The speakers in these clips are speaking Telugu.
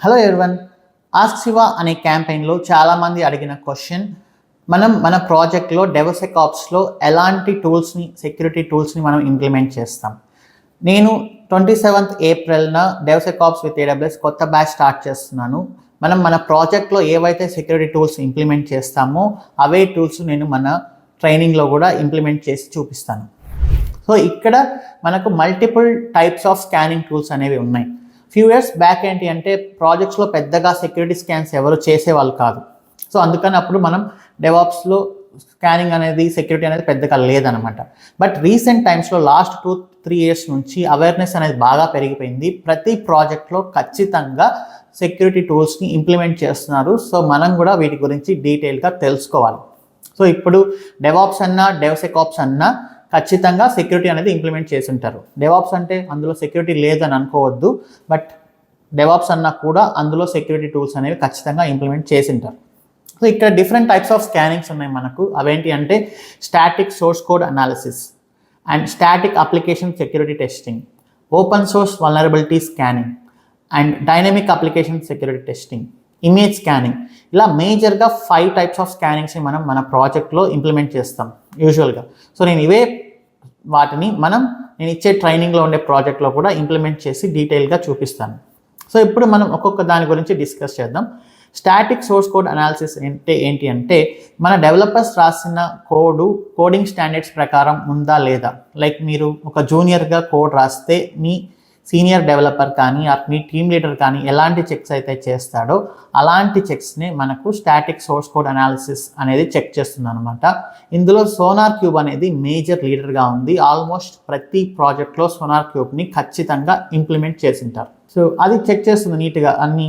హలో ఎవ్రీవన్, ఆస్క్ శివ అనే క్యాంపెయిన్లో చాలామంది అడిగిన క్వశ్చన్, మన ప్రాజెక్ట్లో డెవసెకాప్స్లో ఎలాంటి టూల్స్ని, సెక్యూరిటీ టూల్స్ని మనం ఇంప్లిమెంట్ చేస్తాం. నేను 27th ఏప్రిల్న డెవసెకాప్స్ విత్ AWS కొత్త బ్యాచ్ స్టార్ట్ చేస్తున్నాను. మన ప్రాజెక్ట్లో ఏవైతే సెక్యూరిటీ టూల్స్ ఇంప్లిమెంట్ చేస్తామో అవే టూల్స్ నేను మన ట్రైనింగ్లో కూడా ఇంప్లిమెంట్ చేసి చూపిస్తాను. సో ఇక్కడ మనకు multiple types of scanning tools అనేవి ఉన్నాయి. ఫ్యూ ఇయర్స్ బ్యాక్ ఏంటి అంటే ప్రాజెక్ట్స్లో పెద్దగా సెక్యూరిటీ స్కాన్స్ ఎవరు చేసేవాళ్ళు కాదు. సో అందుకని అప్పుడు మనం డెవాప్స్లో స్కానింగ్ అనేది, సెక్యూరిటీ అనేది పెద్దగా లేదనమాట. బట్ రీసెంట్ టైమ్స్లో లాస్ట్ 2-3 years నుంచి అవేర్నెస్ అనేది బాగా పెరిగిపోయింది. ప్రతి ప్రాజెక్ట్లో ఖచ్చితంగా సెక్యూరిటీ టూల్స్ని ఇంప్లిమెంట్ చేస్తున్నారు. సో మనం కూడా వీటి గురించి డీటెయిల్గా తెలుసుకోవాలి. సో ఇప్పుడు డెవాప్స్ అన్నా, డెవసెకాప్స్ అన్నా ఖచ్చితంగా సెక్యూరిటీ అనేది ఇంప్లిమెంట్ చేసి ఉంటారు. డెవాప్స్ అంటే అందులో సెక్యూరిటీ లేదని అనుకోవద్దు, బట్ డెవాప్స్ అన్నా కూడా అందులో సెక్యూరిటీ టూల్స్ అనేవి ఖచ్చితంగా ఇంప్లిమెంట్ చేసి ఉంటారు. సో ఇక్కడ డిఫరెంట్ టైప్స్ ఆఫ్ స్కానింగ్స్ ఉన్నాయి మనకు. అవేంటి అంటే static source code analysis and static application security testing, open source vulnerability scanning and dynamic application security testing, image scanning. ఇలా మేజర్గా 5 types ఆఫ్ స్కానింగ్స్ని మనం మన ప్రాజెక్ట్లో ఇంప్లిమెంట్ చేస్తాం యూజువల్గా. సో నేను ఇవే వాటిని నేను ఇచ్చే ట్రైనింగ్లో ఉండే ప్రాజెక్ట్లో కూడా ఇంప్లిమెంట్ చేసి డీటెయిల్గా చూపిస్తాను. సో ఇప్పుడు మనం ఒక్కొక్క దాని గురించి డిస్కస్ చేద్దాం. స్టాటిక్ సోర్స్ కోడ్ అనాలిసిస్ అంటే ఏంటి అంటే మన డెవలపర్స్ రాసిన కోడింగ్ స్టాండర్డ్స్ ప్రకారం ఉందా లేదా. లైక్ మీరు ఒక జూనియర్గా కోడ్ రాస్తే మీ సీనియర్ డెవలపర్ కానీ మీ టీమ్ లీడర్ కానీ ఎలాంటి చెక్స్ అయితే చేస్తాడో అలాంటి చెక్స్ని మనకు స్టాటిక్ సోర్స్ కోడ్ అనాలిసిస్ అనేది చెక్ చేస్తుంది అనమాట. ఇందులో సోనార్ క్యూబ్ అనేది మేజర్ లీడర్గా ఉంది. ఆల్మోస్ట్ ప్రతి ప్రాజెక్ట్లో సోనార్ క్యూబ్ని ఖచ్చితంగా ఇంప్లిమెంట్ చేసింటారు. సో అది చెక్ చేస్తుంది నీట్గా అన్ని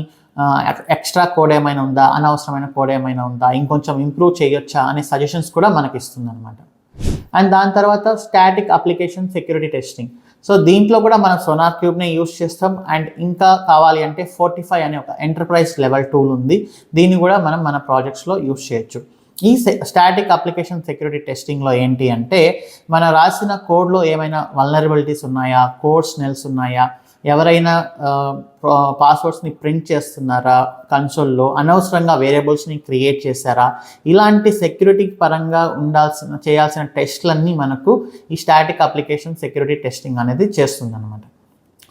ఎక్స్ట్రా కోడ్ ఏమైనా ఉందా, అనవసరమైన కోడ్ ఏమైనా ఉందా, ఇంకొంచెం ఇంప్రూవ్ చేయొచ్చా అనే సజెషన్స్ కూడా మనకి ఇస్తుంది అనమాట. అండ్ దాని తర్వాత static application security testing. So దీంట్లో కూడా మనం సోనార్ క్యూబ్ని యూస్ చేస్తాం. అండ్ ఇంకా కావాలి అంటే ఫోర్టిఫై అనే ఒక ఎంటర్ప్రైజ్ లెవెల్ టూల్ ఉంది. దీన్ని కూడా మనం మన ప్రాజెక్ట్స్లో యూస్ చేయొచ్చు. ఈ స్టాటిక్ అప్లికేషన్ సెక్యూరిటీ టెస్టింగ్లో ఏంటి అంటే మనం రాసిన కోడ్లో ఏమైనా వల్నరబిలిటీస్ ఉన్నాయా, కోడ్ స్మెల్స్ ఉన్నాయా, ఎవరైనా పాస్వర్డ్స్ని ప్రింట్ చేస్తున్నారా కన్సోల్లో, అనవసరంగా వేరియబుల్స్ని క్రియేట్ చేశారా, ఇలాంటి సెక్యూరిటీ పరంగా చేయాల్సిన టెస్ట్లన్నీ మనకు ఈ స్టాటిక్ అప్లికేషన్ సెక్యూరిటీ టెస్టింగ్ అనేది చేస్తుంది అనమాట.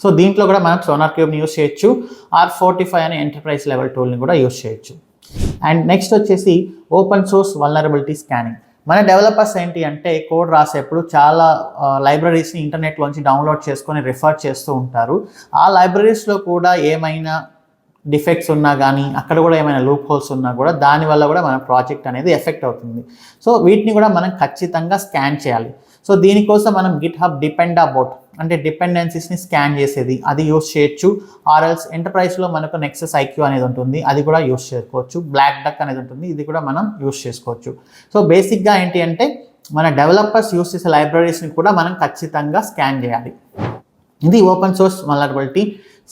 సో దీంట్లో కూడా మనం సోనార్ క్యూబ్ని యూస్ చేయొచ్చు, R45 అనే ఎంటర్ప్రైజ్ లెవెల్ టూల్ని కూడా యూస్ చేయొచ్చు. అండ్ నెక్స్ట్ వచ్చేసి ఓపెన్ సోర్స్ వల్నరబిలిటీ స్కానింగ్. మన డెవలపర్స్ ఏంటి అంటే కోడ్ రాసేప్పుడు చాలా లైబ్రరీస్ని ఇంటర్నెట్లోంచి డౌన్లోడ్ చేసుకొని రిఫర్ చేస్తూ ఉంటారు. ఆ లైబ్రరీస్లో కూడా ఏమైనా డిఫెక్ట్స్ ఉన్నా కానీ, అక్కడ కూడా ఏమైనా లూప్ హోల్స్ ఉన్నా కూడా దానివల్ల కూడా మన ప్రాజెక్ట్ అనేది ఎఫెక్ట్ అవుతుంది. సో వీటిని కూడా మనం ఖచ్చితంగా స్కాన్ చేయాలి. సో దీనికోసం మనం గిట్హబ్ డిపెండాబోట్ అంటే డిపెండెన్సీస్ని స్కాన్ చేసేది అది యూస్ చేయొచ్చు. ఆర్ఎల్స్ ఎంటర్ప్రైజ్లో మనకు నెక్సస్ IQ అనేది ఉంటుంది, అది కూడా యూస్ చేసుకోవచ్చు. బ్లాక్ డక్ అనేది ఉంటుంది, ఇది కూడా మనం యూస్ చేసుకోవచ్చు. సో బేసిక్గా ఏంటి అంటే మన డెవలపర్స్ యూస్ చేసే లైబ్రరీస్ని కూడా మనం ఖచ్చితంగా స్కాన్ చేయాలి. ఇది open source vulnerability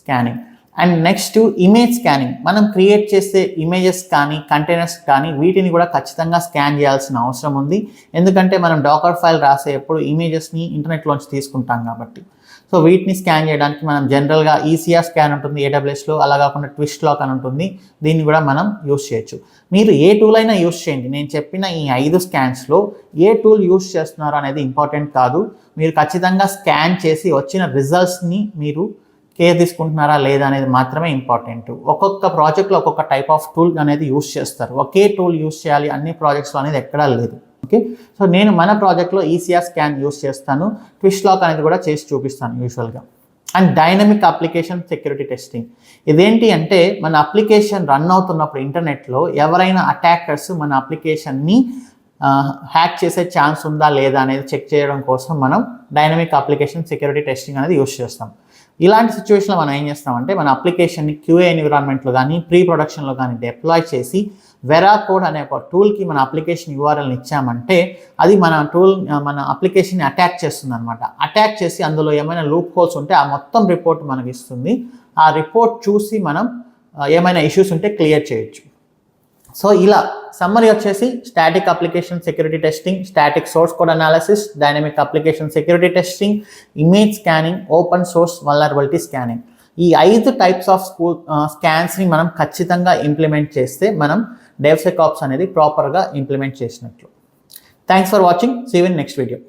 scanning. And next image scanning. మనం క్రియేట్ చేసే ఇమేజెస్ కానీ, కంటైనర్స్ కానీ వీటిని కూడా ఖచ్చితంగా స్కాన్ చేయాల్సిన అవసరం ఉంది. ఎందుకంటే మనం డాకర్ ఫైల్ రాసేటప్పుడు ఇమేజెస్ని ఇంటర్నెట్లోంచి తీసుకుంటాం కాబట్టి. సో వీటిని స్కాన్ చేయడానికి మనం జనరల్గా ECR స్కాన్ ఉంటుంది AWSలో, అలా కాకుండా ట్విస్ట్లాక్ అని ఉంటుంది, దీన్ని కూడా మనం యూస్ చేయొచ్చు. మీరు ఏ టూల్ అయినా యూస్ చేయండి. నేను చెప్పిన ఈ 5 స్కాన్స్లో ఏ టూల్ యూస్ చేస్తున్నారో అనేది ఇంపార్టెంట్ కాదు. మీరు ఖచ్చితంగా స్కాన్ చేసి వచ్చిన రిజల్ట్స్ని మీరు కేర్ తీసుకుంటున్నారా లేదా అనేది మాత్రమే ఇంపార్టెంట్. ఒక్కొక్క ప్రాజెక్ట్లో ఒక్కొక్క టైప్ ఆఫ్ టూల్ అనేది యూస్ చేస్తారు. ఒకే టూల్ యూస్ చేయాలి అన్ని ప్రాజెక్ట్స్లో అనేది ఎక్కడా లేదు. ఓకే, సో నేను మన ప్రాజెక్ట్లో ECR స్కాన్ యూస్ చేస్తాను, ట్విస్ట్లాక్ అనేది కూడా చేసి చూపిస్తాను యూజువల్గా. And dynamic application security testing. ఇదేంటి అంటే మన అప్లికేషన్ రన్ అవుతున్నప్పుడు ఇంటర్నెట్లో ఎవరైనా అటాకర్స్ మన అప్లికేషన్ని హ్యాక్ చేసే ఛాన్స్ ఉందా లేదా అనేది చెక్ చేయడం కోసం మనం డైనమిక్ అప్లికేషన్ సెక్యూరిటీ టెస్టింగ్ అనేది యూస్ చేస్తాం. ఇలాంటి సిచ్యువేషన్లో మనం ఏం చేస్తామంటే మన అప్లికేషన్ని QA ఎన్విరాన్మెంట్లో కానీ, ప్రీ ప్రొడక్షన్లో కానీ డిప్లాయ్ చేసి వెరాకోడ్ అనే ఒక టూల్కి మన అప్లికేషన్ URLని ఇచ్చామంటే అది మన అప్లికేషన్ని అటాక్ చేస్తుంది అనమాట. అటాక్ చేసి అందులో ఏమైనా లూప్ హోల్స్ ఉంటే ఆ మొత్తం రిపోర్ట్ మనకి ఇస్తుంది. ఆ రిపోర్ట్ చూసి మనం ఏమైనా ఇష్యూస్ ఉంటే క్లియర్ చేయొచ్చు. సో ఇలా సమ్మరీ వచ్చేసి static application security testing, static source code analysis, dynamic application security testing, image scanning, open source vulnerability scanning. ఈ 5 టైప్స్ ఆఫ్ స్కాన్స్ని మనం ఖచ్చితంగా ఇంప్లిమెంట్ చేస్తే మనం DevSecOps అనేది ప్రాపర్గా ఇంప్లిమెంట్ చేసినట్లు. Thanks for watching. See you in next video.